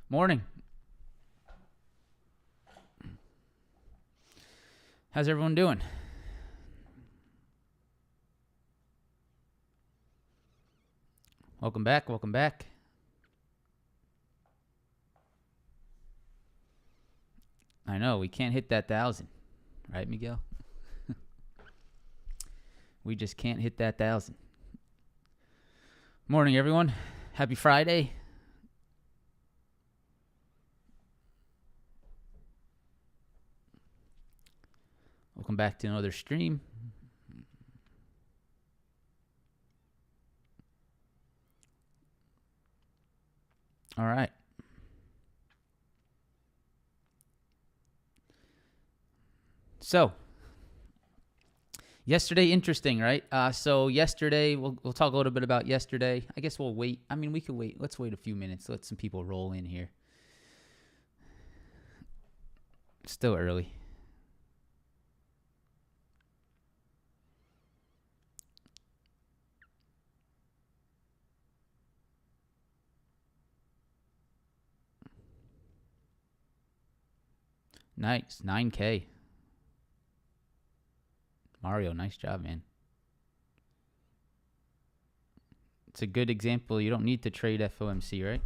Morning. How's everyone doing? Welcome back. Welcome back. I know we can't hit that 1,000, right, Miguel? We just can't hit that 1,000. Morning, everyone. Happy Friday. Welcome back to another stream. All right. So, yesterday, interesting, right? So yesterday, we'll talk a little bit about yesterday. I guess we'll wait. I mean, we could wait. Let's wait a few minutes. Let some people roll in here. Still early. Nice. 9K. Mario, nice job, man. It's a good example. You don't need to trade FOMC, right?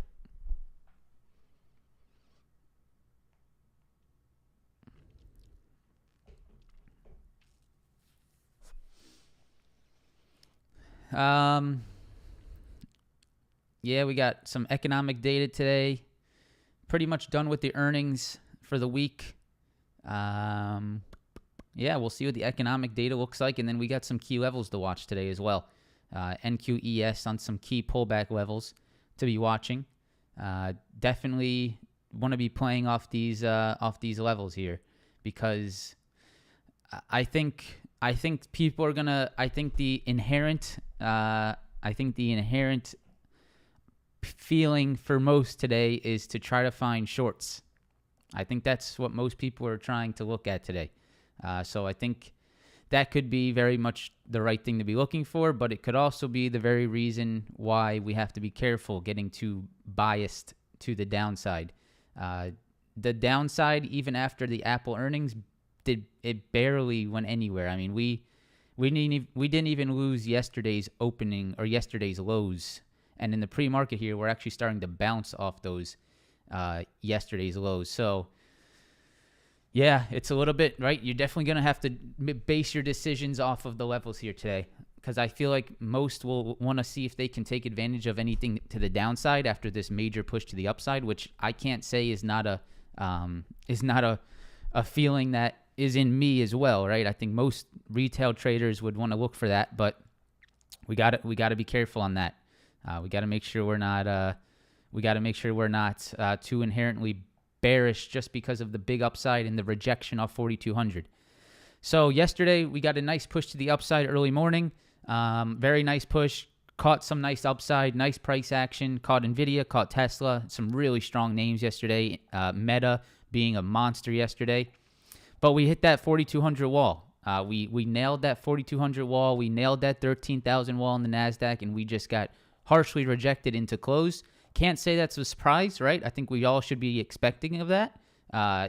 Yeah, we got some economic data today. Pretty much done with the earnings for the week. Yeah, we'll see what the economic data looks like, and then we got some key levels to watch today as well. NQES on some key pullback levels to be watching. Definitely want to be playing off these levels here, because I think people are gonna. I think the inherent feeling for most today is to try to find shorts. I think that's what most people are trying to look at today. So I think that could be very much the right thing to be looking for, but it could also be the very reason why we have to be careful getting too biased to the downside. The downside, even after the Apple earnings, it barely went anywhere. I mean, we didn't even lose yesterday's opening or yesterday's lows, and in the pre-market here, we're actually starting to bounce off those yesterday's lows. So yeah, it's a little bit, right? You're definitely going to have to base your decisions off of the levels here today, because I feel like most will want to see if they can take advantage of anything to the downside after this major push to the upside, which I can't say is not a feeling that is in me as well, right? I think most retail traders would want to look for that, but we got to be careful on that. We got to make sure we're not too inherently bearish just because of the big upside and the rejection off 4,200. So yesterday we got a nice push to the upside early morning. Very nice push. Caught some nice upside, nice price action. Caught Nvidia, caught Tesla. Some really strong names yesterday. Meta being a monster yesterday. But we hit that 4,200 wall. We nailed that 4,200 wall. We nailed that 13,000 wall in the NASDAQ, and we just got harshly rejected into close. Can't say that's a surprise, right? I think we all should be expecting of that.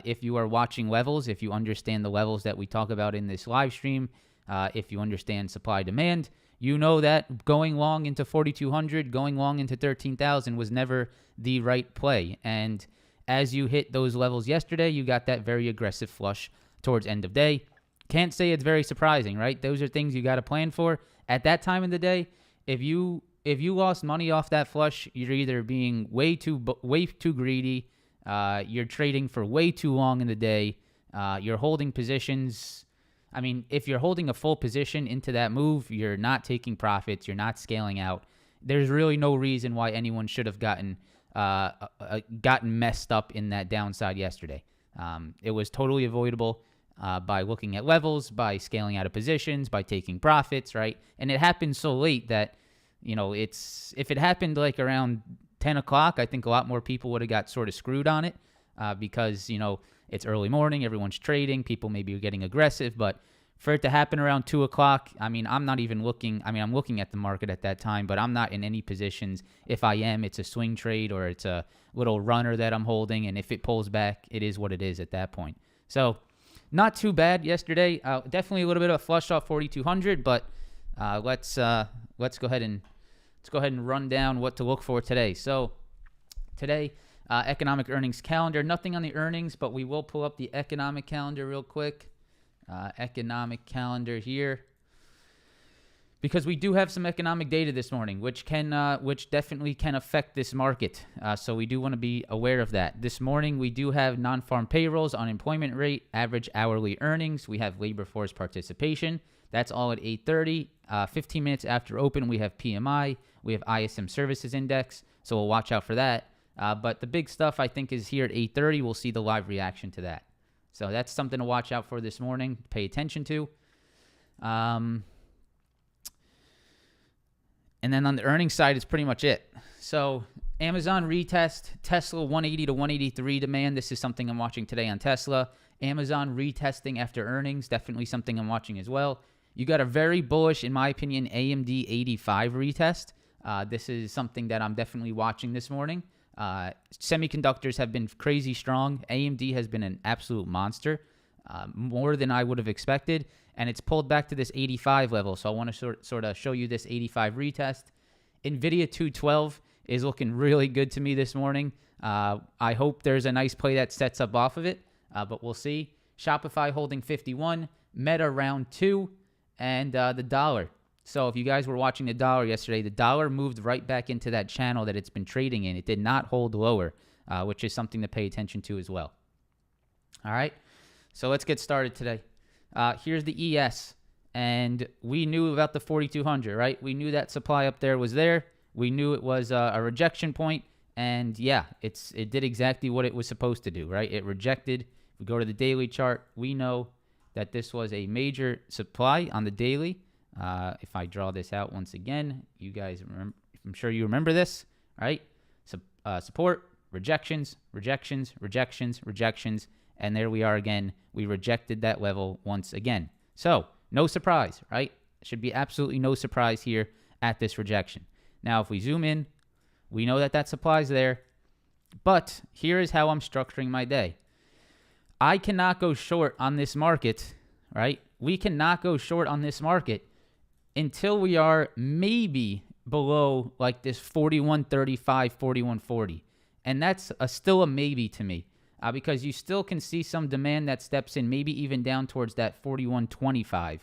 If you are watching levels, if you understand the levels that we talk about in this live stream, if you understand supply demand, you know that going long into 4,200, going long into 13,000 was never the right play. And as you hit those levels yesterday, you got that very aggressive flush towards end of day. Can't say it's very surprising, right? Those are things you got to plan for. At that time of the day, if you lost money off that flush, you're either being way too greedy, you're trading for way too long in the day, you're holding positions. I mean, if you're holding a full position into that move, you're not taking profits, you're not scaling out. There's really no reason why anyone should have gotten messed up in that downside yesterday. It was totally avoidable by looking at levels, by scaling out of positions, by taking profits, right? And it happened so late that, you know, if it happened like around 10 o'clock, I think a lot more people would have got sort of screwed on it because, you know, it's early morning, everyone's trading, people maybe are getting aggressive. But for it to happen around 2 o'clock, I mean, I'm not even looking. I mean, I'm looking at the market at that time, but I'm not in any positions. If I am, it's a swing trade or it's a little runner that I'm holding. And if it pulls back, it is what it is at that point. So not too bad yesterday. Definitely a little bit of a flush off 4,200, but let's go ahead and run down what to look for today. So today, economic earnings calendar. Nothing on the earnings, but we will pull up the economic calendar real quick. Economic calendar here, because we do have some economic data this morning, which definitely can affect this market. So we do want to be aware of that. This morning we do have non-farm payrolls, unemployment rate, average hourly earnings. We have labor force participation. That's all at 8:30. 15 minutes after open, we have PMI. We have ISM Services Index. So we'll watch out for that. But the big stuff, I think, is here at 8:30. We'll see the live reaction to that. So that's something to watch out for this morning, pay attention to. And then on the earnings side, it's pretty much it. So Amazon retest, Tesla 180 to 183 demand. This is something I'm watching today on Tesla. Amazon retesting after earnings, definitely something I'm watching as well. You got a very bullish, in my opinion, AMD 85 retest. This is something that I'm definitely watching this morning. Semiconductors have been crazy strong. AMD has been an absolute monster, more than I would have expected, and it's pulled back to this 85 level. So I want to sort of show you this 85 retest. NVIDIA 212 is looking really good to me this morning. I hope there's a nice play that sets up off of it, but we'll see. Shopify holding 51, Meta round 2, and the dollar. So if you guys were watching the dollar yesterday, the dollar moved right back into that channel that it's been trading in. It did not hold lower, which is something to pay attention to as well. All right, so let's get started today. Here's the ES, and we knew about the 4,200, right? We knew that supply up there was there. We knew it was a rejection point, and yeah, it did exactly what it was supposed to do, right? It rejected. If we go to the daily chart, we know that this was a major supply on the daily. If I draw this out once again, you guys remember, I'm sure you remember this, right? Support, rejections, rejections, rejections, rejections, and there we are again. We rejected that level once again. So no surprise, right? Should be absolutely no surprise here at this rejection. Now, if we zoom in, we know that supply is there, but here is how I'm structuring my day. I cannot go short on this market, right? We cannot go short on this market until we are maybe below like this 41.35, 41.40. And that's still a maybe to me, because you still can see some demand that steps in, maybe even down towards that 41.25.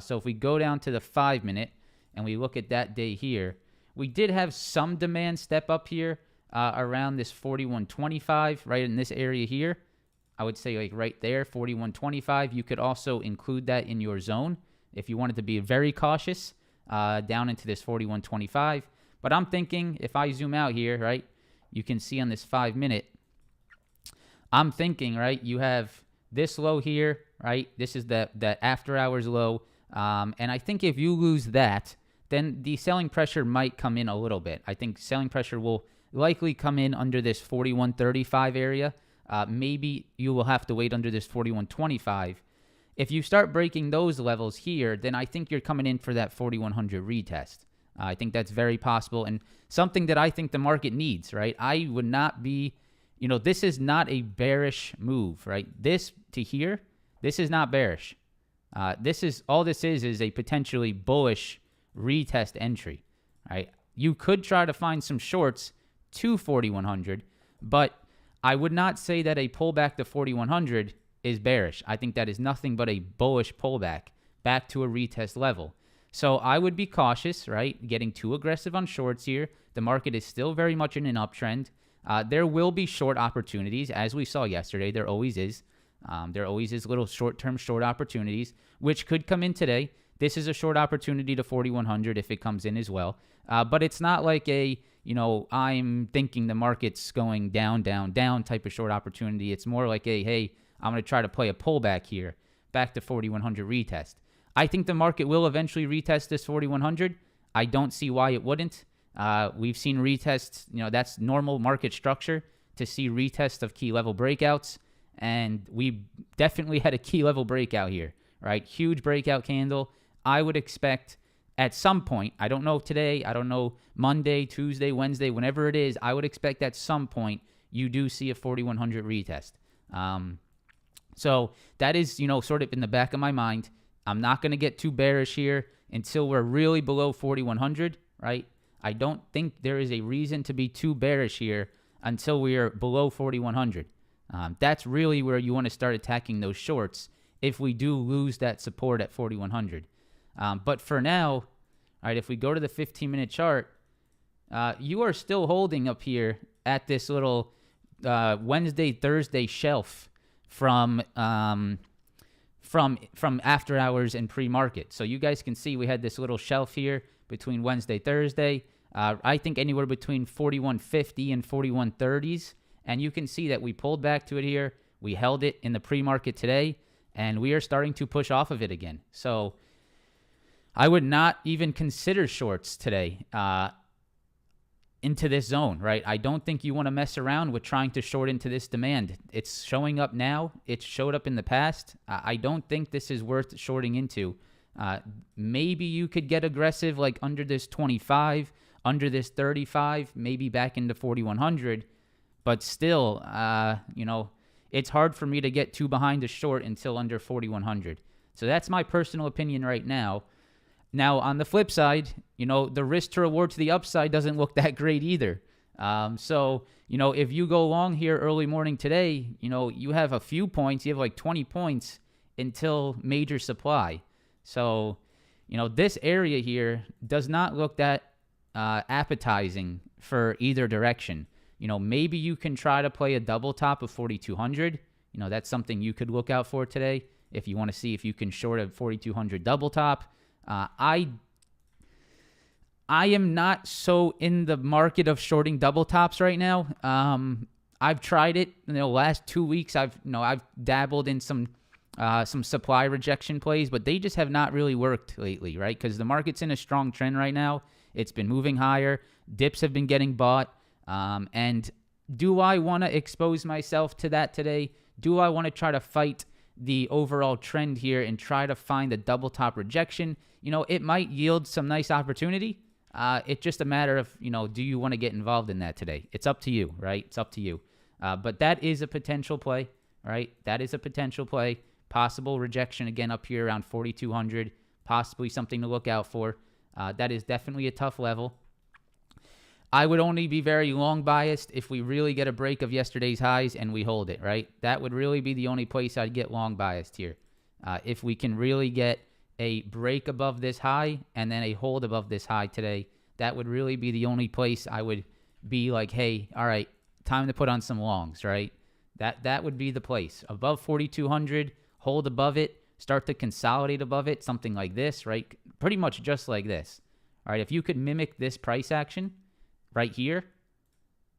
So if we go down to the 5-minute and we look at that day here, we did have some demand step up here around this 41.25, right in this area here. I would say like right there, 41.25. You could also include that in your zone if you wanted to be very cautious down into this 41.25. But I'm thinking if I zoom out here, right, you can see on this 5-minute, I'm thinking, right, you have this low here, right? This is the after hours low. And I think if you lose that, then the selling pressure might come in a little bit. I think selling pressure will likely come in under this 41.35 area. Maybe you will have to wait under this 41.25. If you start breaking those levels here, then I think you're coming in for that 4,100 retest. I think that's very possible and something that I think the market needs, right? I would not be, this is not a bearish move, right? This to here, this is not bearish. This is a potentially bullish retest entry, right? You could try to find some shorts to 4,100, but I would not say that a pullback to 4,100 is bearish. I think that is nothing but a bullish pullback back to a retest level. So I would be cautious, right? Getting too aggressive on shorts here. The market is still very much in an uptrend. There will be short opportunities, as we saw yesterday. There always is. There always is little short-term short opportunities, which could come in today. This is a short opportunity to 4,100 if it comes in as well. But it's not like I'm thinking the market's going down, down, down type of short opportunity. It's more like hey, I'm going to try to play a pullback here, back to 4,100 retest. I think the market will eventually retest this 4,100. I don't see why it wouldn't. We've seen retests, that's normal market structure to see retests of key level breakouts. And we definitely had a key level breakout here, right? Huge breakout candle. I would expect at some point, I don't know today, I don't know Monday, Tuesday, Wednesday, whenever it is, I would expect at some point you do see a 4,100 retest. So that is, sort of in the back of my mind. I'm not going to get too bearish here until we're really below 4,100, right? I don't think there is a reason to be too bearish here until we are below 4,100. That's really where you want to start attacking those shorts if we do lose that support at 4,100. But for now, all right, if we go to the 15-minute chart, you are still holding up here at this little Wednesday, Thursday shelf from after hours and pre-market. So you guys can see we had this little shelf here between Wednesday, Thursday. I think anywhere between 41.50 and 41.30s. And you can see that we pulled back to it here. We held it in the pre-market today, and we are starting to push off of it again. So I would not even consider shorts today into this zone, right? I don't think you want to mess around with trying to short into this demand. It's showing up now. It showed up in the past. I don't think this is worth shorting into. Maybe you could get aggressive like under this 25, under this 35, maybe back into 4,100. But still, it's hard for me to get too behind a short until under 4,100. So that's my personal opinion right now. Now, on the flip side, the risk to reward to the upside doesn't look that great either. So, if you go long here early morning today, you have a few points. You have like 20 points until major supply. So, this area here does not look that appetizing for either direction. Maybe you can try to play a double top of 4,200. That's something you could look out for today if you want to see if you can short a 4,200 double top. I am not so in the market of shorting double tops right now. I've tried it. Last 2 weeks I've dabbled in some supply rejection plays, but they just have not really worked lately, right? Because the market's in a strong trend right now. It's been moving higher. Dips have been getting bought. And do I want to expose myself to that today? Do I want to try to fight the overall trend here and try to find a double top rejection? It might yield some nice opportunity. It's just a matter of, do you want to get involved in that today? It's up to you, right? It's up to you. But that is a potential play, right? That is a potential play. Possible rejection again up here around 4,200. Possibly something to look out for. That is definitely a tough level. I would only be very long biased if we really get a break of yesterday's highs and we hold it, right? That would really be the only place I'd get long biased here. If we can really get a break above this high and then a hold above this high today, that would really be the only place I would be like, hey, all right, time to put on some longs, right? That would be the place. Above 4,200, hold above it, start to consolidate above it, something like this, right? Pretty much just like this. All right, if you could mimic this price action right here,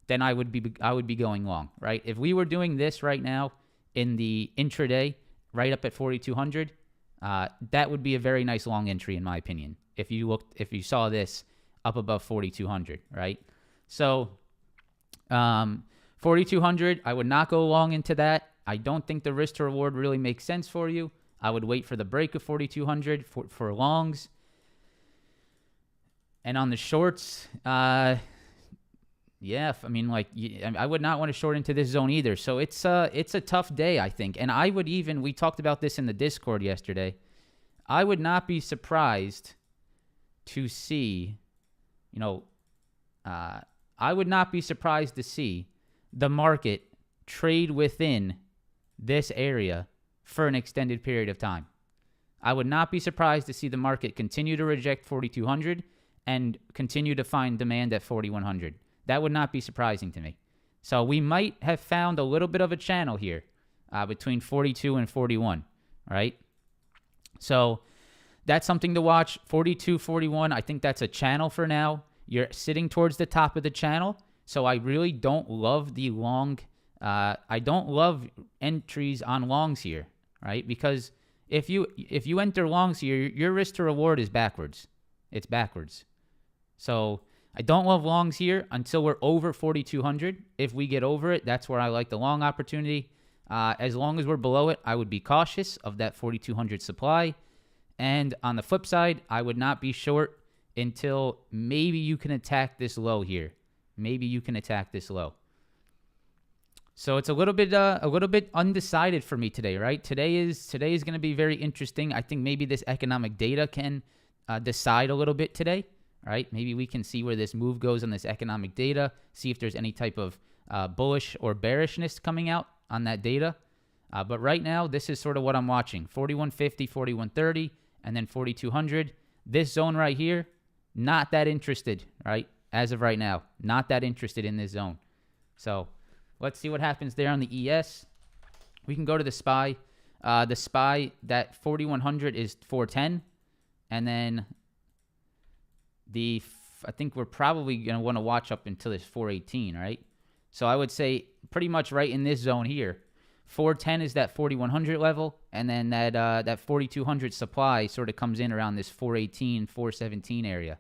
then I would be going long, right? If we were doing this right now in the intraday, right up at 4,200, that would be a very nice long entry in my opinion. If you saw this up above 4,200, right? So, 4,200, I would not go long into that. I don't think the risk to reward really makes sense for you. I would wait for the break of 4,200 for longs. And on the shorts, I would not want to short into this zone either. So it's a tough day, I think. And we talked about this in the Discord yesterday. I would not be surprised to see, I would not be surprised to see the market trade within this area for an extended period of time. I would not be surprised to see the market continue to reject 4,200 and continue to find demand at 4,100. That would not be surprising to me. So we might have found a little bit of a channel here between 42 and 41, right? So that's something to watch. 42, 41, I think that's a channel for now. You're sitting towards the top of the channel. So I really don't love the long. I don't love entries on longs here, right? Because if you enter longs here, your risk to reward is backwards. It's backwards. So I don't love longs here until we're over 4,200. If we get over it, that's where I like the long opportunity. As long as we're below it, I would be cautious of that 4,200 supply. And on the flip side, I would not be short until maybe you can attack this low here. Maybe you can attack this low. So it's a little bit undecided for me today, right? Today is going to be very interesting. I think maybe this economic data can decide a little bit today, right? Maybe we can see where this move goes on this economic data, see if there's any type of bullish or bearishness coming out on that data. But right now, this is sort of what I'm watching. 4150, 4130, and then 4200. This zone right here, not that interested, right? As of right now, not that interested in this zone. So let's see what happens there on the ES. We can go to the SPY. The SPY, that 4100 is 410. And then I think we're probably going to want to watch up until this 418, right? So I would say pretty much right in this zone here. 410 is that 4100 level, and then that 4200 supply sort of comes in around this 418, 417 area.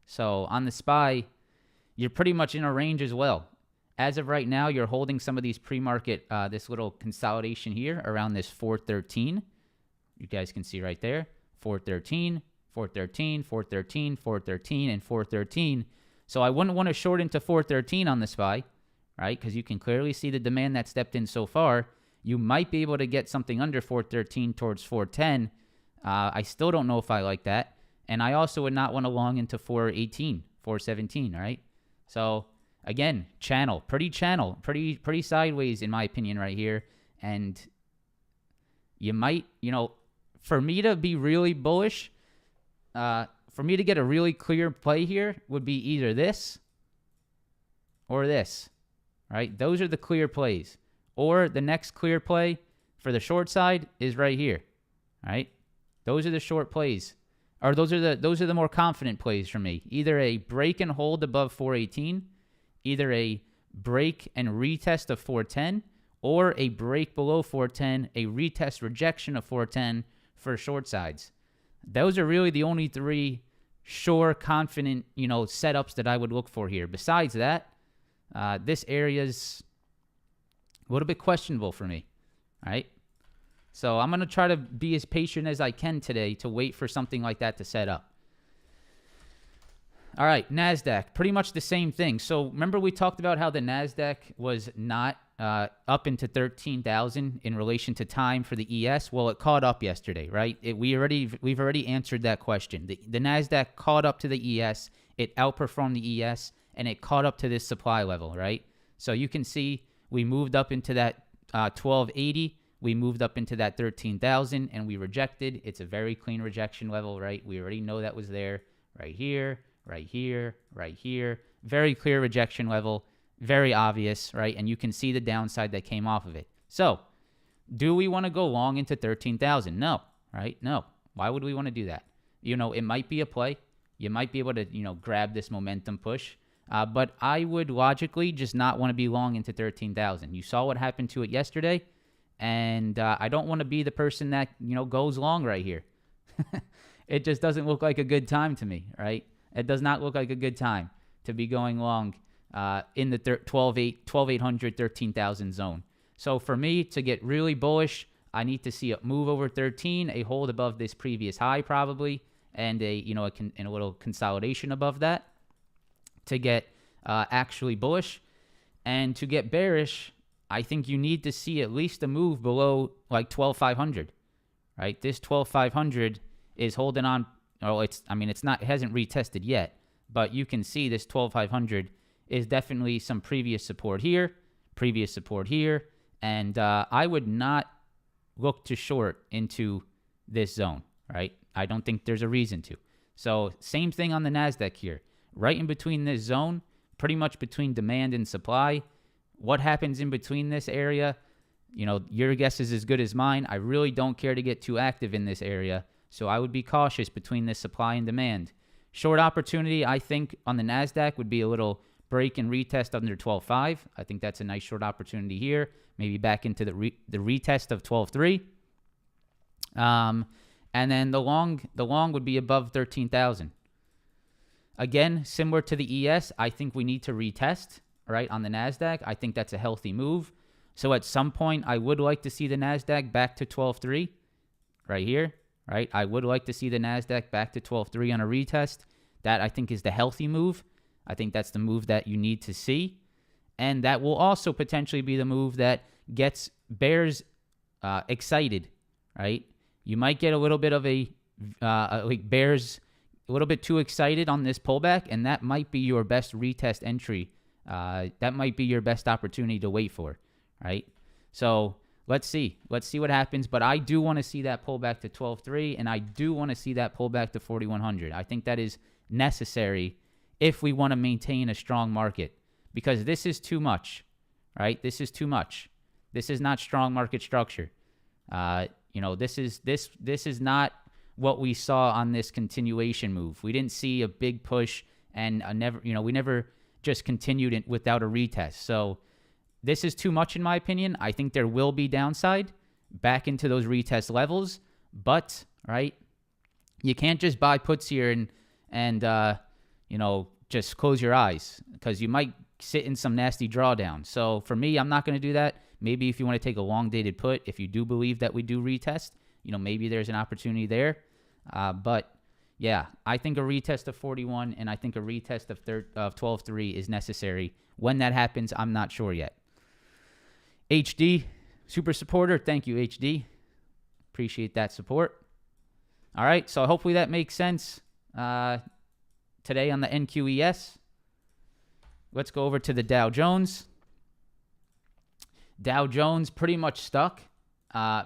So on the SPY, you're pretty much in a range as well. As of right now, you're holding some of these pre-market, this little consolidation here around this 413. You guys can see right there, 413, 413, 413, 413, and 413. So I wouldn't want to short into 413 on the SPY, right? Because you can clearly see the demand that stepped in so far. You might be able to get something under 413 towards 410. I still don't know if I like that. And I also would not want to long into 418, 417, right? So again, pretty sideways in my opinion right here. And you might, for me to be really bullish, for me to get a really clear play here would be either this or this, right? Those are the clear plays. Or the next clear play for the short side is right here, right? Those are the short plays. Or those are the more confident plays for me. Either a break and hold above 418, either a break and retest of 410, or a break below 410, a retest rejection of 410 for short sides. Those are really the only three sure, confident, setups that I would look for here. Besides that, this area's a little bit questionable for me, right? So I'm going to try to be as patient as I can today to wait for something like that to set up. All right, NASDAQ, pretty much the same thing. So remember we talked about how the NASDAQ was not up into 13,000 in relation to time for the ES? Well, it caught up yesterday, right? We've already answered that question. The NASDAQ caught up to the ES. It outperformed the ES, and it caught up to this supply level, right? So you can see we moved up into that 1280. We moved up into that 13,000, and we rejected. It's a very clean rejection level, right? We already know that was there. Right here, right here, right here. Very clear rejection level. Very obvious, right? And you can see the downside that came off of it. So, do we want to go long into 13,000? No, right? No. Why would we want to do that? It might be a play. You might be able to, grab this momentum push. But I would logically just not want to be long into 13,000. You saw what happened to it yesterday. And I don't want to be the person that, goes long right here. It just doesn't look like a good time to me, right? It does not look like a good time to be going long in the 12,800, 13,000 zone. So for me to get really bullish, I need to see a move over 13, a hold above this previous high probably, and a little consolidation above that to get actually bullish. And to get bearish, I think you need to see at least a move below like 12,500, right? This 12,500 is holding on. Oh, it hasn't retested yet, but you can see this 12,500 is definitely some previous support here, and I would not look to short into this zone, right? I don't think there's a reason to. So same thing on the NASDAQ here, right in between this zone, pretty much between demand and supply. What happens in between this area? Your guess is as good as mine. I really don't care to get too active in this area. So I would be cautious between this supply and demand. Short opportunity, I think, on the NASDAQ would be a little break and retest under 12.5. I think that's a nice short opportunity here. Maybe back into the retest of 12.3. And then the long would be above 13,000. Again, similar to the ES, I think we need to retest, right, on the NASDAQ. I think that's a healthy move. So at some point, I would like to see the NASDAQ back to 12.3 right here. right? I would like to see the NASDAQ back to 12.3 on a retest. That, I think, is the healthy move. I think that's the move that you need to see. And that will also potentially be the move that gets bears excited, right? You might get a little bit of like bears a little bit too excited on this pullback, and that might be your best retest entry. That might be your best opportunity to wait for, right? So let's see. Let's see what happens. But I do want to see that pullback to 12.3, and I do want to see that pullback to 4,100. I think that is necessary if we want to maintain a strong market, because this is too much, right? This is too much. This is not strong market structure. This is not what we saw on this continuation move. We didn't see a big push and we never just continued it without a retest. So this is too much in my opinion. I think there will be downside back into those retest levels, but right, you can't just buy puts here and just close your eyes, because you might sit in some nasty drawdown. So for me, I'm not going to do that. Maybe if you want to take a long dated put, if you do believe that we do retest, maybe there's an opportunity there. But yeah, I think a retest of 41 and I think a retest of 12.3 is necessary. When that happens, I'm not sure yet. HD, super supporter. Thank you, HD. Appreciate that support. All right, so hopefully that makes sense today on the NQES. Let's go over to the Dow Jones. Dow Jones pretty much stuck.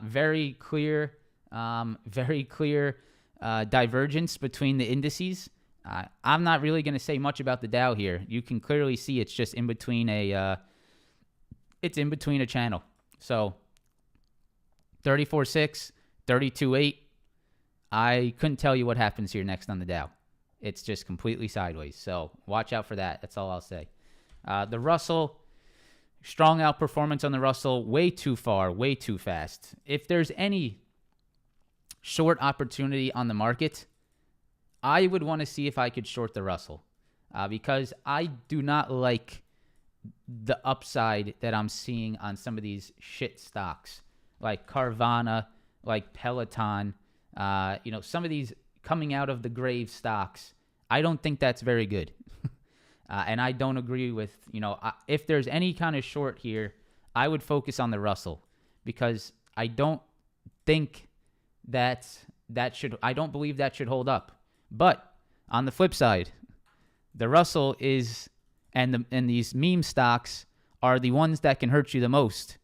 Very clear divergence between the indices. I'm not really going to say much about the Dow here. You can clearly see it's just in between a channel. So 34.6, 32.8. I couldn't tell you what happens here next on the Dow. It's just completely sideways. So watch out for that. That's all I'll say. The Russell, strong outperformance on the Russell, way too far, way too fast. If there's any short opportunity on the market, I would want to see if I could short the Russell, because I do not like the upside that I'm seeing on some of these shit stocks like Carvana, like Peloton, some of these coming out of the grave stocks. I don't think that's very good. And I don't agree with, if there's any kind of short here, I would focus on the Russell, because I don't think I don't believe that should hold up. But on the flip side, the Russell and these meme stocks are the ones that can hurt you the most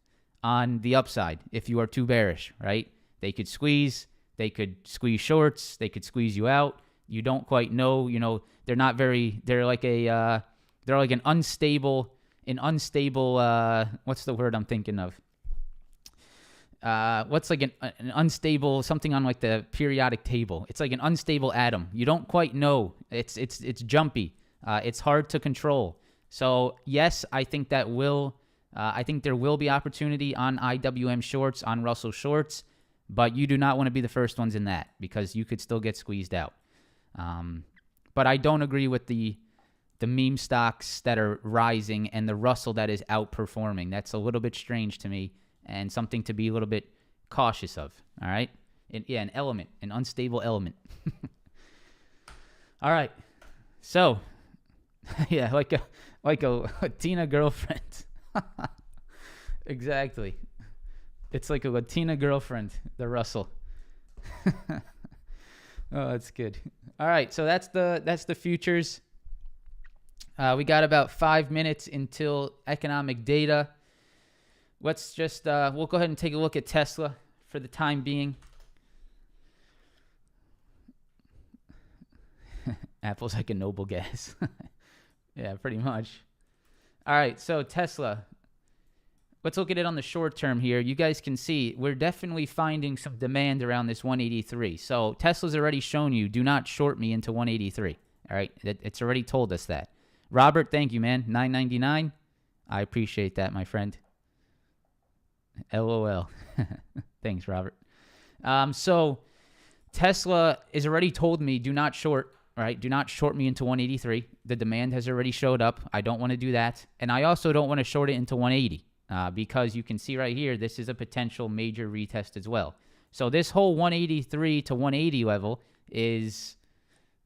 on the upside if you are too bearish, right? They could squeeze shorts, they could squeeze you out. You don't quite know, they're like an unstable, what's the word I'm thinking of? What's like an unstable, something on like the periodic table. It's like an unstable atom. You don't quite know. It's jumpy. It's hard to control. So yes, I think there will be opportunity on IWM shorts, on Russell shorts, but you do not want to be the first ones in that, because you could still get squeezed out. But I don't agree with the meme stocks that are rising and the Russell that is outperforming. That's a little bit strange to me, and something to be a little bit cautious of. All right. An unstable element. All right. So, yeah, like a Latina girlfriend. Exactly. It's like a Latina girlfriend, the Russell. Oh, that's good. All right, so that's the futures. We got about 5 minutes until economic data. Let's just we'll go ahead and take a look at Tesla for the time being. Apple's like a noble gas. Yeah, pretty much. All right, so Tesla. Let's look at it on the short term here. You guys can see we're definitely finding some demand around this 183. So Tesla's already shown you, do not short me into 183. All right, it's already told us that. Robert, thank you, man. $9.99. I appreciate that, my friend. LOL. Thanks, Robert. So Tesla has already told me, do not short. All right, do not short me into 183. The demand has already showed up. I don't want to do that. And I also don't want to short it into 180 because you can see right here, this is a potential major retest as well. So this whole 183 to 180 level is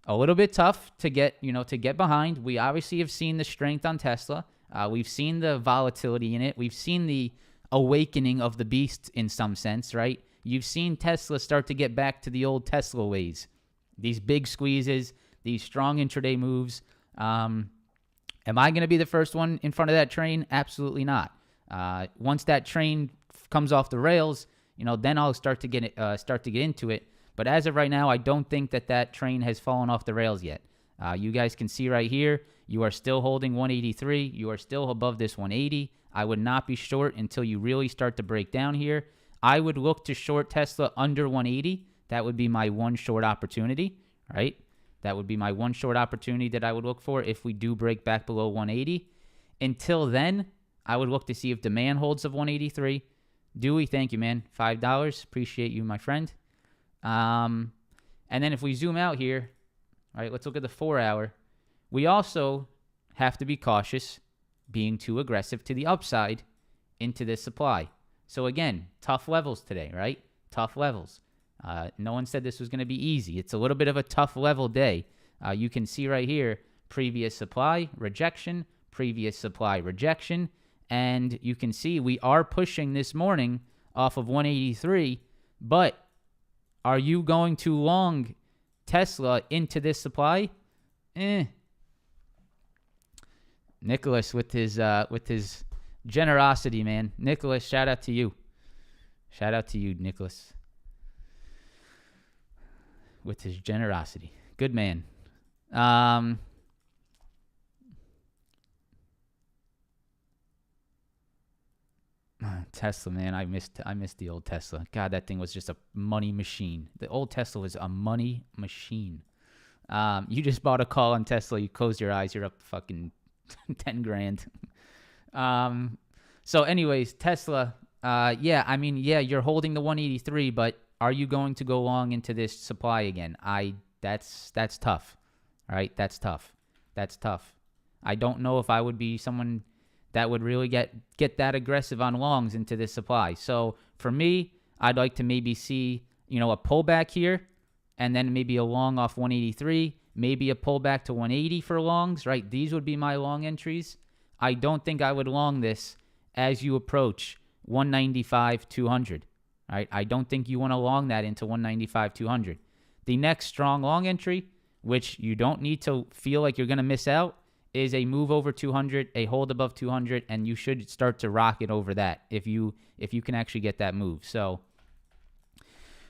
a little bit tough to get, to get behind. We obviously have seen the strength on Tesla. We've seen the volatility in it. We've seen the awakening of the beast in some sense, right? You've seen Tesla start to get back to the old Tesla ways. These big squeezes, these strong intraday moves. Am I going to be the first one in front of that train? Absolutely not. Once that train comes off the rails, then I'll start to get into it. But as of right now, I don't think that train has fallen off the rails yet. You guys can see right here, you are still holding 183. You are still above this 180. I would not be short until you really start to break down here. I would look to short Tesla under 180. That would be my one short opportunity, right? That would be my one short opportunity that I would look for if we do break back below 180. Until then, I would look to see if demand holds of 183. Dewey, thank you, man. $5. Appreciate you, my friend. And then if we zoom out here, all right, let's look at the 4 hour. We also have to be cautious being too aggressive to the upside into this supply. So again, tough levels today, right? Tough levels. No one said this was going to be easy. It's a little bit of a tough level day. You can see right here, previous supply, rejection, previous supply, rejection. And you can see we are pushing this morning off of 183. But are you going to long Tesla into this supply? Nicholas with his generosity, man. Nicholas, shout out to you. Shout out to you, Nicholas. With his generosity. Good man. Tesla, man, I missed the old Tesla. God, that thing was just a money machine. The old Tesla was a money machine. You just bought a call on Tesla. You closed your eyes. You're up fucking 10 grand. So anyways, Tesla, you're holding the 183, but are you going to go long into this supply again? That's tough. All right, that's tough. That's tough. I don't know if I would be someone that would really get that aggressive on longs into this supply. So for me, I'd like to maybe see, a pullback here, and then maybe a long off 183, maybe a pullback to 180 for longs, right? These would be my long entries. I don't think I would long this as you approach 195, 200, right? I don't think you want to long that into 195, 200. The next strong long entry, which you don't need to feel like you're going to miss out, is a move over 200, a hold above 200, and you should start to rocket over that if you can actually get that move. So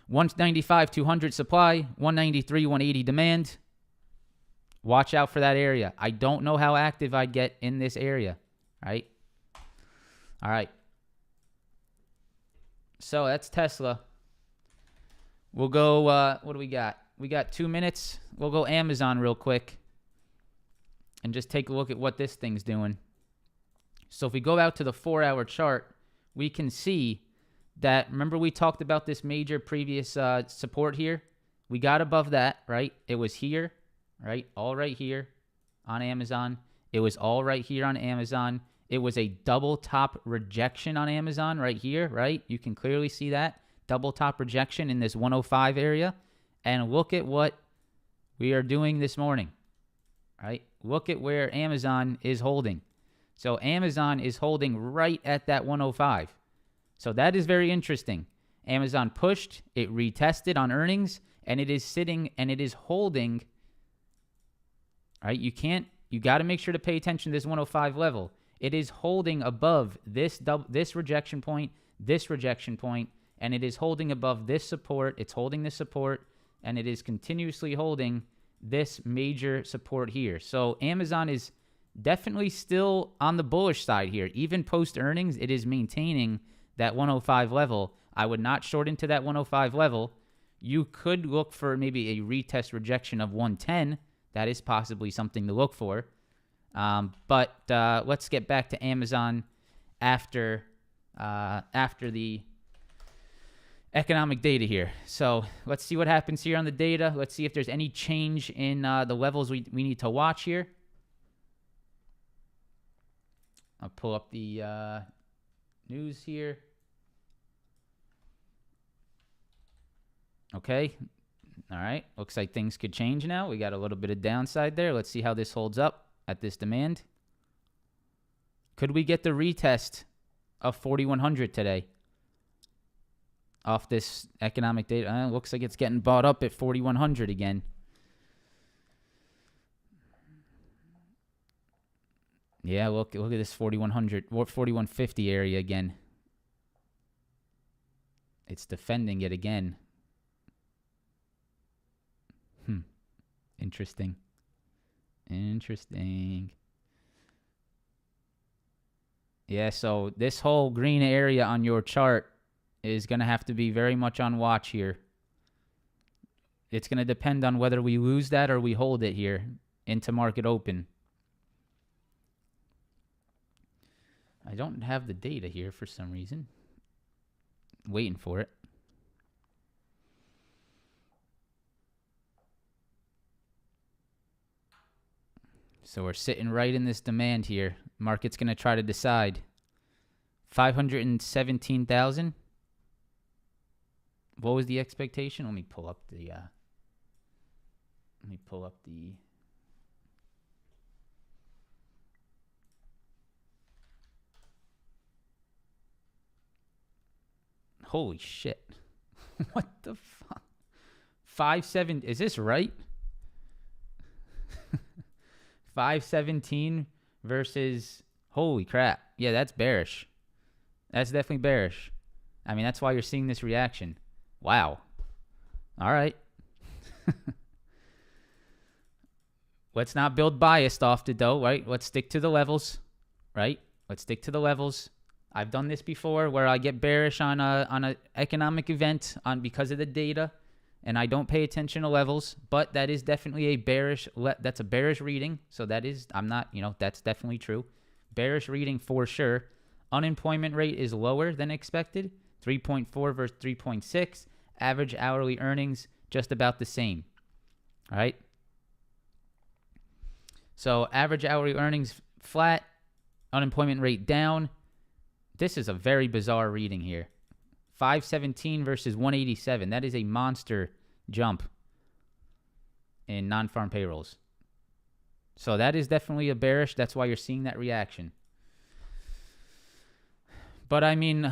195, 200 supply, 193, 180 demand. Watch out for that area. I don't know how active I'd get in this area, right? All right. So that's Tesla. We'll go, what do we got? We got 2 minutes. We'll go Amazon real quick and just take a look at what this thing's doing. So if we go out to the 4 hour chart, we can see that, remember we talked about this major previous support here? We got above that, right? It was here, right? All right here on Amazon. It was all right here on Amazon. It was a double top rejection on Amazon right here, right? You can clearly see that. Double top rejection in this 105 area. And look at what we are doing this morning, right? Look at where Amazon is holding. So Amazon is holding right at that 105. So that is very interesting. Amazon pushed, it retested on earnings, and it is sitting and it is holding. All right, you got to make sure to pay attention to this 105 level. It is holding above this rejection point, and it is holding above this support. It's holding this support, and it is continuously holding this major support here. So Amazon is definitely still on the bullish side here. Even post earnings, it is maintaining that 105 level. I would not short into that 105 level. You could look for maybe a retest rejection of 110. That is possibly something to look for. But let's get back to Amazon after the economic data here. So let's see what happens here on the data. Let's see if there's any change in the levels we need to watch here. I'll pull up the news here. Okay. All right. Looks like things could change now. We got a little bit of downside there. Let's see how this holds up at this demand. Could we get the retest of 4,100 today off this economic data? Looks like it's getting bought up at 4,100 again. Yeah, look at this 4,100 or 4,150 area again. It's defending it again. Interesting. Yeah, so this whole green area on your chart is going to have to be very much on watch here. It's going to depend on whether we lose that or we hold it here into market open. I don't have the data here for some reason. Waiting for it. So we're sitting right in this demand here. Market's going to try to decide. 517,000. What was the expectation? Let me pull up the Holy shit. What the fuck? 5.7. Is this right? 517 versus. Holy crap. Yeah, that's bearish. That's definitely bearish. I mean, that's why you're seeing this reaction. Wow. All right. Let's not build bias off the dough, right? Let's stick to the levels, right? Let's stick to the levels. I've done this before where I get bearish on a economic event because of the data, and I don't pay attention to levels. But that is definitely a bearish. That's a bearish reading. So that is, I'm not, that's definitely true. Bearish reading for sure. Unemployment rate is lower than expected, 3.4 versus 3.6. Average hourly earnings just about the same. All right. So average hourly earnings flat, unemployment rate down. This is a very bizarre reading here. 517 versus 187. That is a monster jump in non-farm payrolls. So that is definitely a bearish. That's why you're seeing that reaction. But I mean,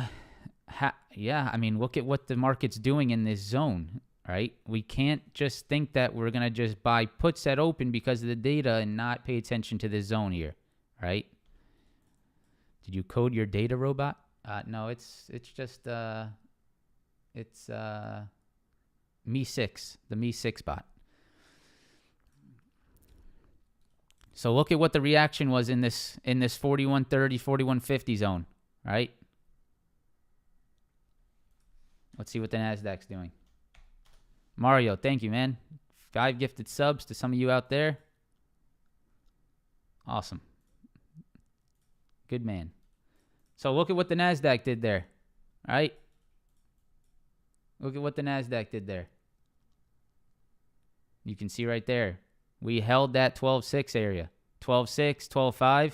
look at what the market's doing in this zone, right? We can't just think that we're going to just buy puts at open because of the data and not pay attention to this zone here, right? Did you code your data robot? No, it's just Me6, the Me6 bot. So look at what the reaction was in this 4130, 4150 zone, right? Let's see what the Nasdaq's doing. Mario, thank you, man. 5 gifted subs to some of you out there. Awesome. Good man. So look at what the Nasdaq did there, right? Look at what the Nasdaq did there. You can see right there. We held that 12.6 area. 12.6, 12.5.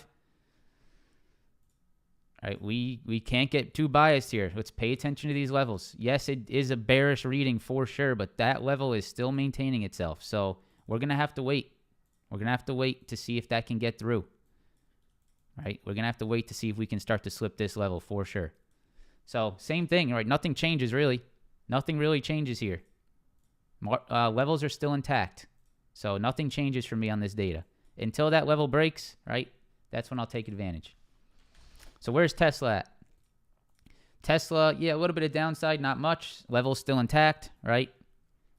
All right, we can't get too biased here. Let's pay attention to these levels. Yes, it is a bearish reading for sure, but that level is still maintaining itself. So we're going to have to wait. We're going to have to wait to see if that can get through. Right? We're going to have to wait to see if we can start to slip this level for sure. So same thing, right? Nothing changes really. Nothing really changes here. Levels are still intact. So nothing changes for me on this data. Until that level breaks, right? That's when I'll take advantage. So where's Tesla at? Tesla, yeah, a little bit of downside, not much. Level's still intact, right?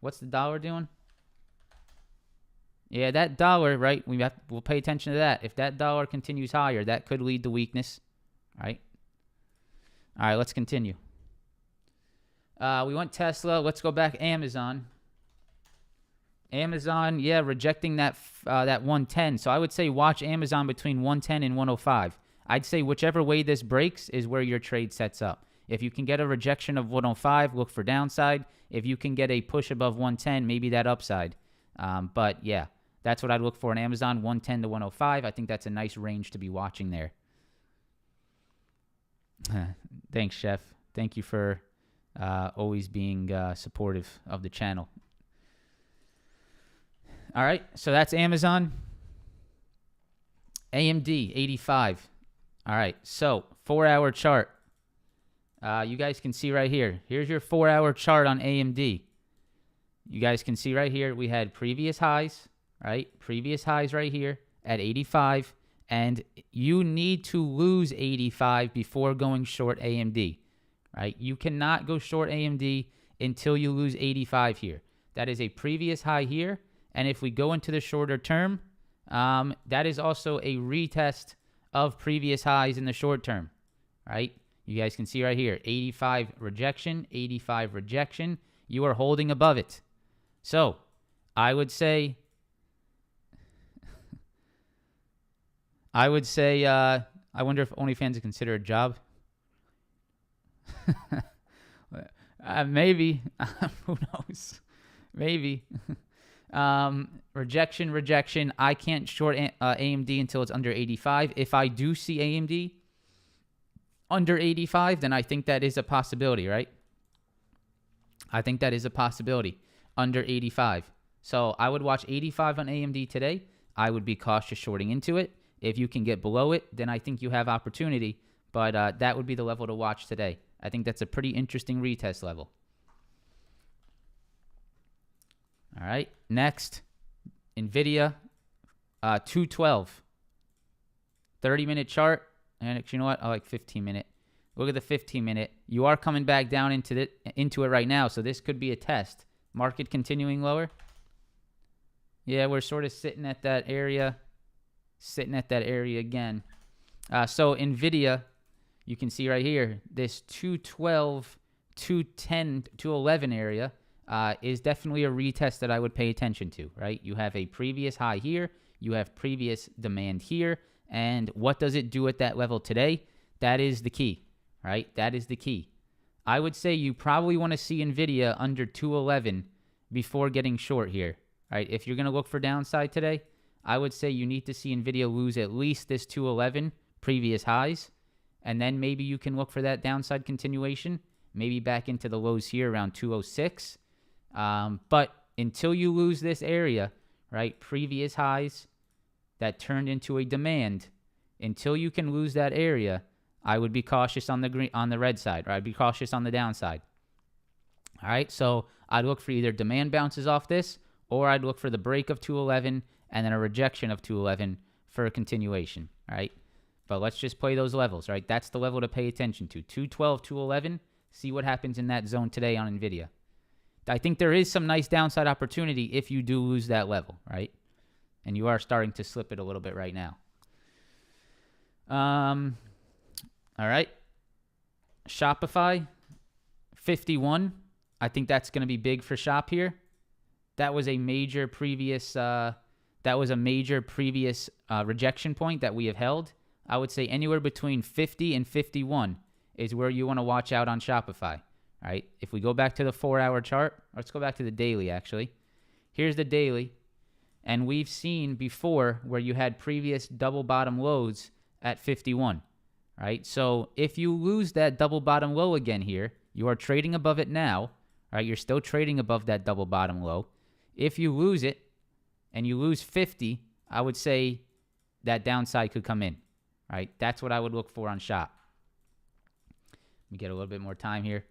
What's the dollar doing? Yeah, that dollar, right? We'll pay attention to that. If that dollar continues higher, that could lead to weakness, right? All right, let's continue. We went Tesla. Let's go back Amazon. Amazon, yeah, rejecting that 110. So I would say watch Amazon between 110 and 105. I'd say whichever way this breaks is where your trade sets up. If you can get a rejection of 105, look for downside. If you can get a push above 110, maybe that upside. But yeah, that's what I'd look for in Amazon, 110 to 105. I think that's a nice range to be watching there. Thanks, Chef. Thank you for always being supportive of the channel. All right, so that's Amazon. AMD 85. All right, so 4-hour chart. You guys can see right here. Here's your 4-hour chart on AMD. You guys can see right here we had previous highs, right? Previous highs right here at 85. And you need to lose 85 before going short AMD, right? You cannot go short AMD until you lose 85 here. That is a previous high here. And if we go into the shorter term, that is also a retest of previous highs in the short term, right? You guys can see right here, 85 rejection, 85 rejection. You are holding above it. So I would say, I wonder if OnlyFans is considered a job. Maybe. Who knows? Maybe. Rejection. I can't short AMD until it's under 85. If I do see AMD under 85, then I think that is a possibility, right? I think that is a possibility under 85. So I would watch 85 on AMD today. I would be cautious shorting into it. If you can get below it, then I think you have opportunity. But that would be the level to watch today. I think that's a pretty interesting retest level. All right. Next, NVIDIA 212. 30-minute chart. And you know what? I like 15-minute. Look at the 15-minute. You are coming back down into it right now, so this could be a test. Market continuing lower. Yeah, we're sort of sitting at that area. Sitting at that area again. So NVIDIA, you can see right here, this 212, 210, 211 area is definitely a retest that I would pay attention to, right? You have a previous high here. You have previous demand here. And what does it do at that level today? That is the key, right? That is the key. I would say you probably want to see NVIDIA under 211 before getting short here, right? If you're going to look for downside today, I would say you need to see NVIDIA lose at least this 211 previous highs, and then maybe you can look for that downside continuation, maybe back into the lows here around 206. But until you lose this area, right, previous highs that turned into a demand, until you can lose that area, I would be cautious on the red side, or I'd be cautious on the downside. All right, so I'd look for either demand bounces off this, or I'd look for the break of 211 and then a rejection of 211 for a continuation. All right, but let's just play those levels, right? That's the level to pay attention to. 212, 211. See what happens in that zone today on NVIDIA. I think there is some nice downside opportunity if you do lose that level, right? And you are starting to slip it a little bit right now. All right. Shopify, 51. I think that's going to be big for Shop here. That was a major previous rejection point that we have held. I would say anywhere between 50 and 51 is where you want to watch out on Shopify. All right. If we go back to the 4-hour chart, let's go back to the daily actually. Here's the daily. And we've seen before where you had previous double bottom lows at 51, right? So if you lose that double bottom low again here, you are trading above it now, right? You're still trading above that double bottom low. If you lose it and you lose 50, I would say that downside could come in, right? That's what I would look for on Shop. Let me get a little bit more time here.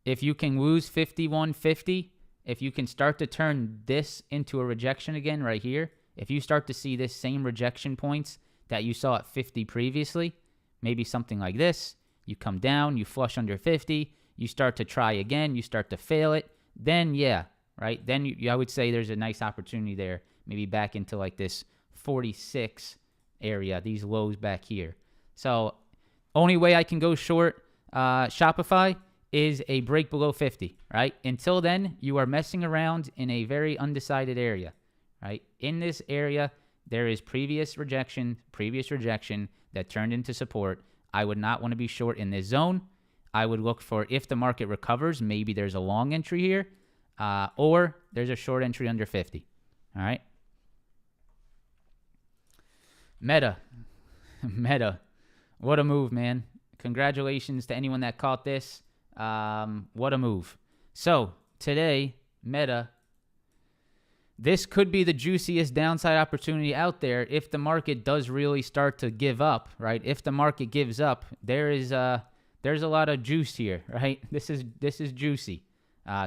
If you can lose 51.50, if you can start to turn this into a rejection again right here, if you start to see this same rejection points that you saw at 50 previously, maybe something like this, you come down, you flush under 50, you start to try again, you start to fail it, then yeah, right? Then I would say there's a nice opportunity there, maybe back into like this 46 area, these lows back here. So only way I can go short Shopify is a break below 50, right? Until then, you are messing around in a very undecided area, right? In this area, there is previous rejection that turned into support. I would not want to be short in this zone. I would look for, if the market recovers, maybe there's a long entry here, or there's a short entry under 50, all right? Meta. What a move, man. Congratulations to anyone that caught this. What a move. So today, Meta, this could be the juiciest downside opportunity out there if the market does really start to give up, right? If the market gives up, there's a lot of juice here, right? This is juicy.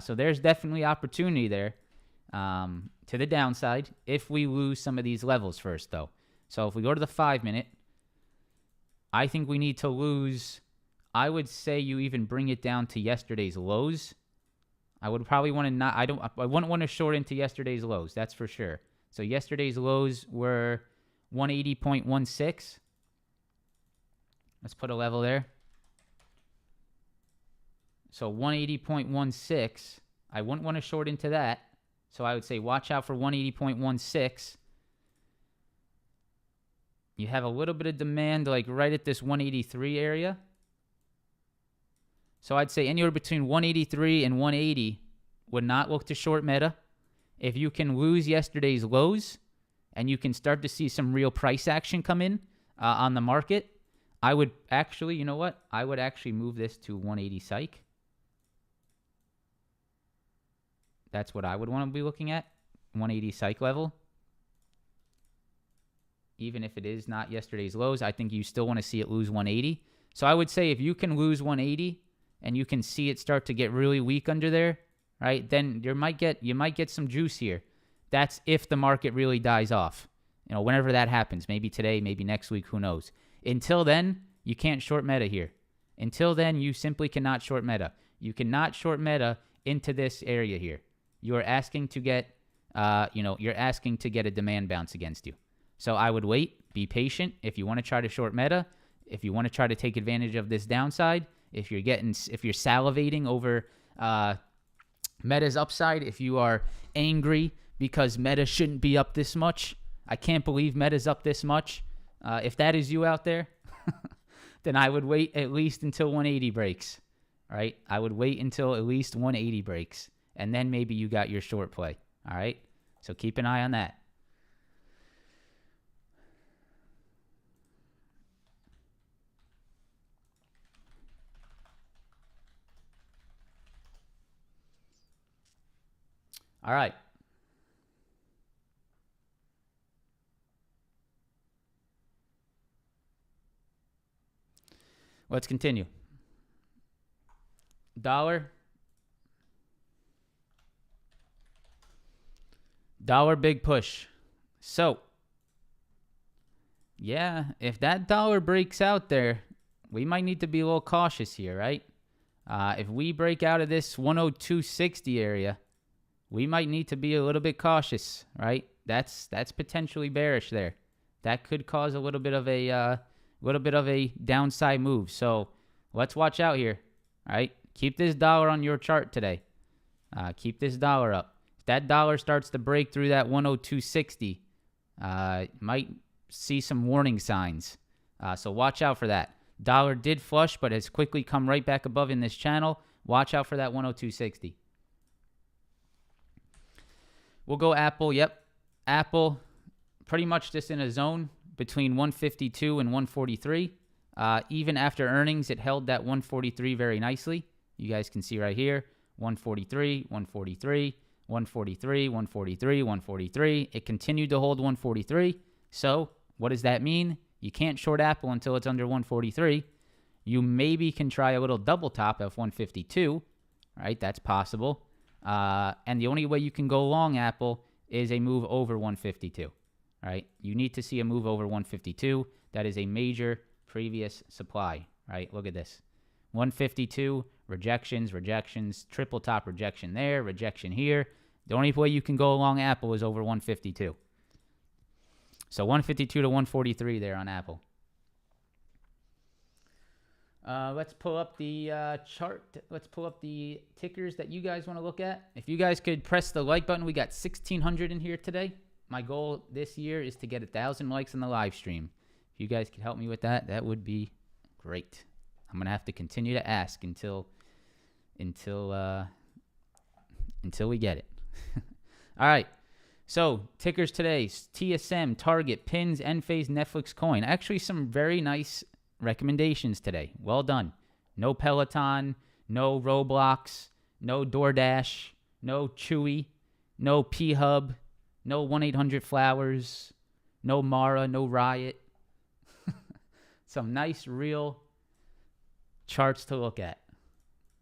So there's definitely opportunity there to the downside if we lose some of these levels first, though. So if we go to the 5-minute, I think we need to lose. I would say you even bring it down to yesterday's lows. I would probably want to not. I wouldn't want to short into yesterday's lows. That's for sure. So yesterday's lows were 180.16. Let's put a level there. So 180.16. I wouldn't want to short into that. So I would say watch out for 180.16. You have a little bit of demand like right at this 183 area. So I'd say anywhere between 183 and 180 would not look to short Meta. If you can lose yesterday's lows and you can start to see some real price action come in on the market, I would actually, you know what? I would actually move this to 180 psych. That's what I would want to be looking at, 180 psych level. Even if it is not yesterday's lows, I think you still want to see it lose 180. So I would say if you can lose 180 and you can see it start to get really weak under there, right, then you might get some juice here. That's if the market really dies off. Whenever that happens, maybe today, maybe next week, who knows. Until then, you can't short Meta here. Until then, you simply cannot short Meta. You cannot short Meta into this area here. You are asking to get, you're asking to get a demand bounce against you. So I would wait, be patient. If you want to try to short Meta, if you want to try to take advantage of this downside, if you're salivating over Meta's upside, if you are angry because Meta shouldn't be up this much, I can't believe Meta's up this much. If that is you out there, then I would wait at least until 180 breaks, right? I would wait until at least 180 breaks, and then maybe you got your short play, all right? So keep an eye on that. All right. Let's continue. Dollar big push. So, yeah, if that dollar breaks out there, we might need to be a little cautious here, right? If we break out of this 102.60 area, we might need to be a little bit cautious, right? That's potentially bearish there. That could cause a little bit of a downside move. So let's watch out here, right? Keep this dollar on your chart today. Keep this dollar up. If that dollar starts to break through that 102.60, might see some warning signs. So watch out for that. Dollar did flush, but has quickly come right back above in this channel. Watch out for that 102.60. We'll go Apple. Yep. Apple pretty much just in a zone between 152 and 143. Even after earnings, it held that 143 very nicely. You guys can see right here, 143, 143, 143, 143, 143. It continued to hold 143. So what does that mean? You can't short Apple until it's under 143. You maybe can try a little double top of 152, right? That's possible. And the only way you can go long Apple is a move over 152, right? You need to see a move over 152. That is a major previous supply, right? Look at this. 152, rejections, triple top rejection there, rejection here. The only way you can go along Apple is over 152. So 152 to 143 there on Apple. Let's pull up the chart. Let's pull up the tickers that you guys want to look at. If you guys could press the like button, we got 1,600 in here today. My goal this year is to get 1,000 likes on the live stream. If you guys could help me with that, that would be great. I'm gonna have to continue to ask until we get it. All right. So tickers today: TSM, Target, Pins, Enphase, Netflix Coin. Actually, some very nice recommendations today. Well done. No Peloton, No Roblox, no DoorDash, no Chewy, no P-Hub, no 1-800-Flowers, no Mara, no Riot. Some nice, real charts to look at.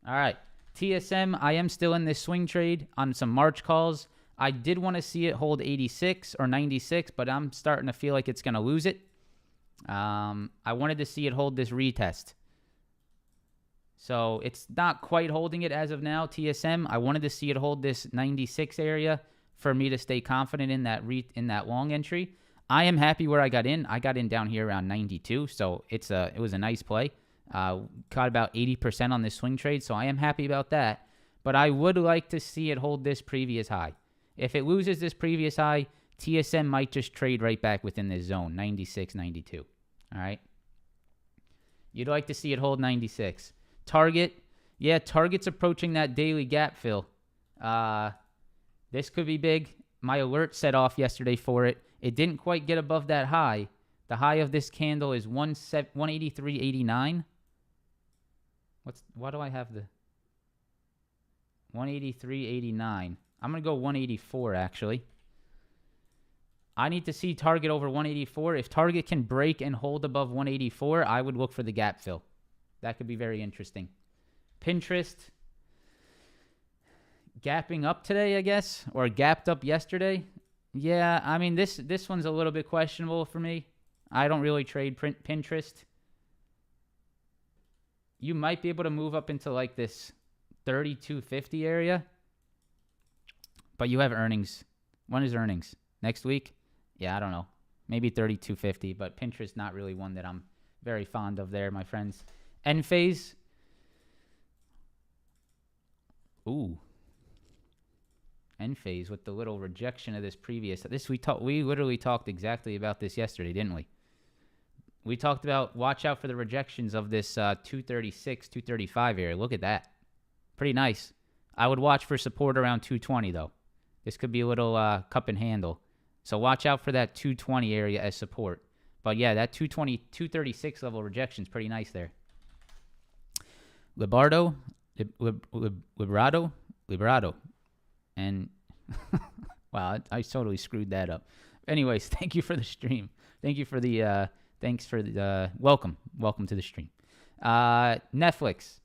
All right. TSM, I am still in this swing trade on some March calls. I did want to see it hold 86 or 96, but I'm starting to feel like it's going to lose it. I wanted to see it hold this retest. So it's not quite holding it as of now, TSM. I wanted to see it hold this 96 area for me to stay confident in that long entry. I am happy where I got in. I got in down here around 92, so it was a nice play. Caught about 80% on this swing trade, so I am happy about that. But I would like to see it hold this previous high. If it loses this previous high, TSM might just trade right back within this zone, 96, 92. All right? You'd like to see it hold 96. Target, yeah, Target's approaching that daily gap fill. This could be big. My alert set off yesterday for it. It didn't quite get above that high. The high of this candle is 183.89. Why do I have the 183.89? I'm going to go 184 actually. I need to see Target over 184. If Target can break and hold above 184, I would look for the gap fill. That could be very interesting. Pinterest gapping up today, I guess, or gapped up yesterday. Yeah, I mean, this one's a little bit questionable for me. I don't really trade Pinterest. You might be able to move up into like this 3250 area, but you have earnings. When is earnings? Next week? Yeah, I don't know. Maybe 3250, but Pinterest not really one that I'm very fond of there, my friends. Enphase. Ooh. Enphase with the little rejection of this previous. We literally talked exactly about this yesterday, didn't we? We talked about watch out for the rejections of this 236, 235 area. Look at that. Pretty nice. I would watch for support around 220 though. This could be a little cup and handle. So watch out for that 220 area as support. But yeah, that 220, 236 level rejection is pretty nice there. Librado. And wow, I totally screwed that up. Anyways, thank you for the stream. Thank you for the thanks for the welcome to the stream. Netflix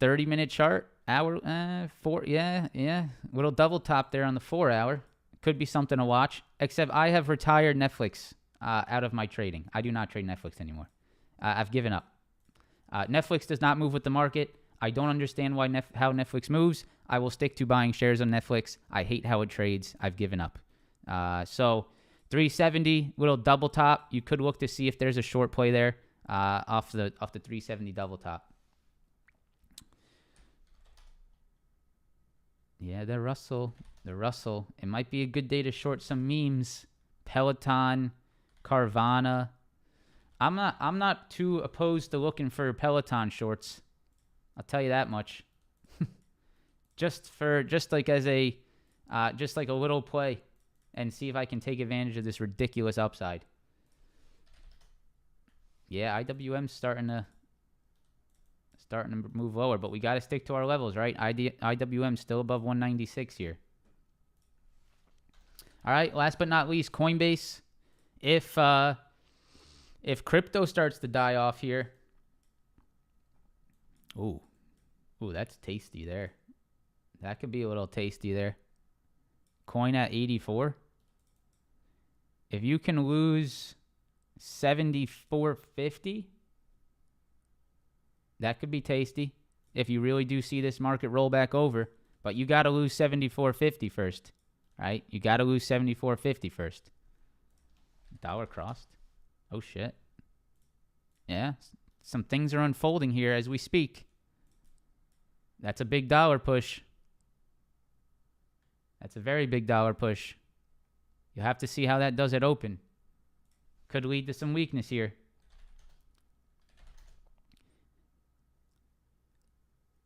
30-minute chart, hour 4, yeah, little double top there on the 4 hour. Could be something to watch, except I have retired Netflix out of my trading. I do not trade Netflix anymore. I've given up. Netflix does not move with the market. I don't understand how Netflix moves. I will stick to buying shares on Netflix. I hate how it trades. I've given up. So 370, little double top. You could look to see if there's a short play there off the 370 double top. Yeah, the Russell. It might be a good day to short some memes. Peloton, Carvana. I'm not too opposed to looking for Peloton shorts. I'll tell you that much. just like a little play and see if I can take advantage of this ridiculous upside. Yeah, IWM's starting to move lower, but we got to stick to our levels, right? IWM still above 196 here. All right, last but not least, Coinbase. If crypto starts to die off here, ooh, that's tasty there. That could be a little tasty there. Coin at 84. If you can lose 74.50, that could be tasty. If you really do see this market roll back over, but you got to lose 74.50 first, right? You got to lose 74.50 first. Dollar crossed. Oh shit. Yeah, some things are unfolding here as we speak. That's a big dollar push. That's a very big dollar push. You'll have to see how that does at open. Could lead to some weakness here.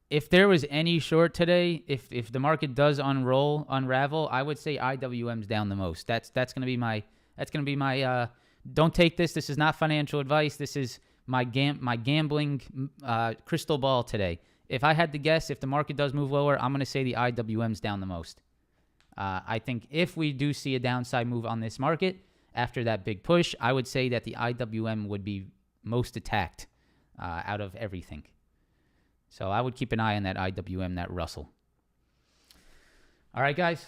If there was any short today, if the market does unravel, I would say IWM's down the most. That's going to be my don't take this. This is not financial advice. This is my gambling crystal ball today. If I had to guess, if the market does move lower, I'm going to say the IWM's down the most. I think if we do see a downside move on this market after that big push, I would say that the IWM would be most attacked out of everything. So I would keep an eye on that IWM, that Russell. All right, guys.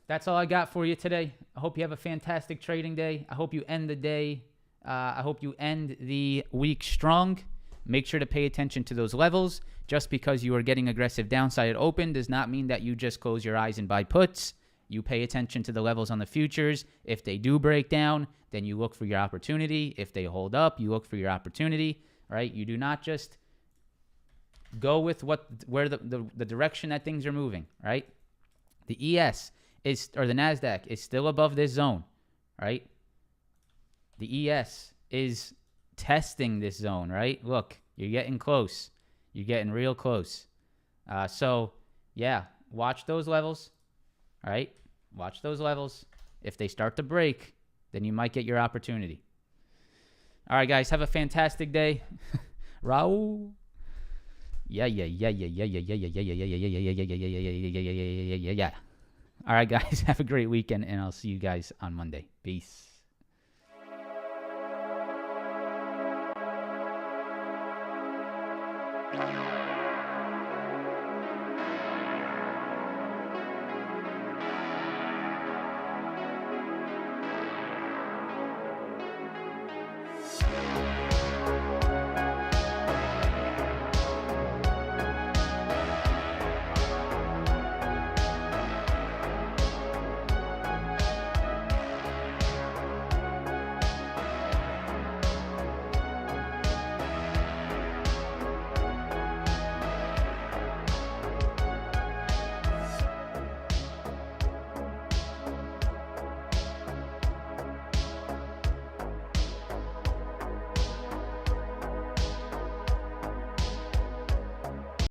That's all I got for you today. I hope you have a fantastic trading day. I hope you end the day. I hope you end the week strong. Make sure to pay attention to those levels. Just because you are getting aggressive downside at open does not mean that you just close your eyes and buy puts. You pay attention to the levels on the futures. If they do break down, then you look for your opportunity. If they hold up, you look for your opportunity. Right? You do not just go with where the direction that things are moving. Right? The ES or the NASDAQ is still above this zone, right? The ES is testing this zone, right? Look, you're getting close. You're getting real close. So, yeah, watch those levels, all right? Watch those levels. If they start to break, then you might get your opportunity. All right, guys, have a fantastic day. Raul. Yeah. All right, guys, have a great weekend, and I'll see you guys on Monday. Peace.